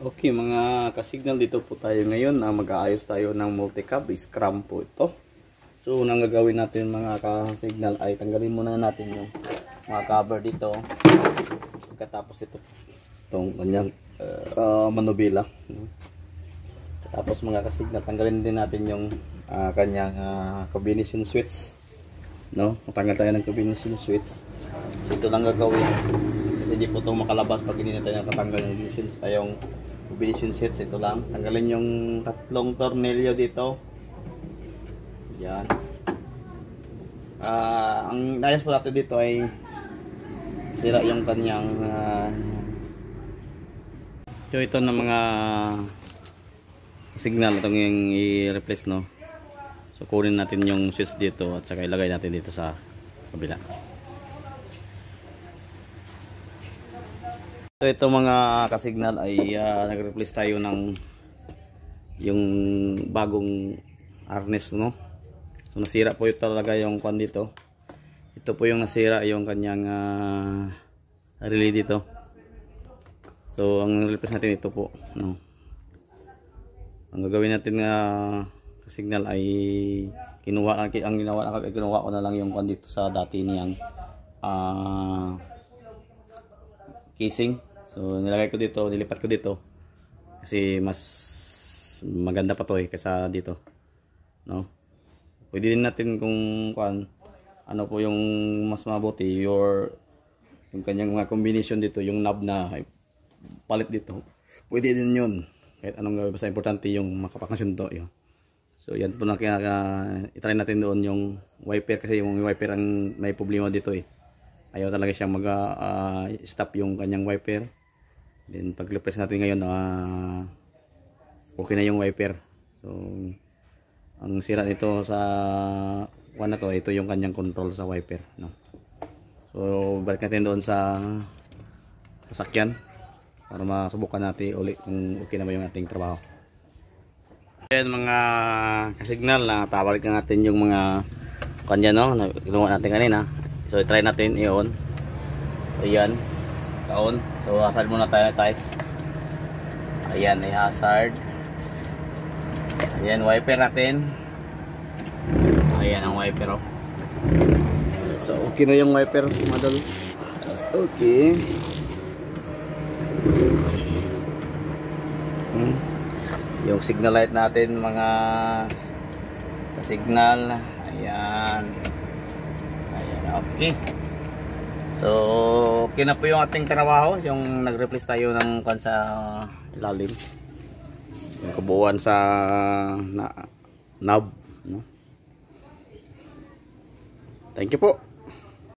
Okay mga kasignal, dito po tayo ngayon na mag-aayos tayo ng multi-cab scrum po ito. So unang gagawin natin mga kasignal ay tanggalin muna natin yung mga cover dito. Pagkatapos itong kanyang manubila. Tapos mga kasignal, tanggalin din natin yung kanyang combination switch. No? Matanggal tayo ng combination switch. So ito lang gagawin. Kasi hindi po ito makalabas pag hindi natin nakatanggal yung combination switch. Ito lang. Tanggalin yung tatlong tornilyo dito. Yan. Ang nayas po natin dito ay sira yung kanyang ito na mga signal itong yung i-replace, no. So kunin natin yung switch dito at saka ilagay natin dito sa kabila. So ito mga kasignal ay nag-replace tayo ng yung bagong harness, no. So nasira po ito talaga yung kwan dito. Ito po yung nasira yung kanyang relay dito. So ang replace natin ito po, no. Ang gagawin natin kasignal ay kinuha ko na lang yung kwan dito sa dati niyang casing. So nilagay ko dito, nilipat ko dito kasi mas maganda pa to kaysa dito, no. Pwede din natin kung ano po yung mas mabuti, yung kanyang mga combination dito, yung knob na palit dito, pwede din yun kahit anong gawin, basta importante yung makapakasyon to yun. So yan po na itry natin doon yung wiper, kasi yung wiper ang may problema dito ayaw talaga siyang stop yung kanyang wiper. Then pag replace natin ngayon okay na yung wiper. So ang sira nito sa na to, ito yung kanyang control sa wiper, no. So balik natin doon sa sasakyan para masubukan natin ulit kung okay na ba yung ating trabaho. Ayan mga kasignal, na tabalik na natin yung mga kanya, no, na ginawa natin kanina. So try natin i-on. So ayan, on. So hazard muna tayo ng ties. Ayan, may hazard. Ayan, wiper natin. Ayan ang wiper, So okay na yung wiper, madal. Okay. Yung signal light natin mga signal. Ayan. Ayan, okay. So okay na po yung ating trabaho, yung nag-replace tayo ng sa ilalim, yung kabuuan sa knob, no? Thank you po.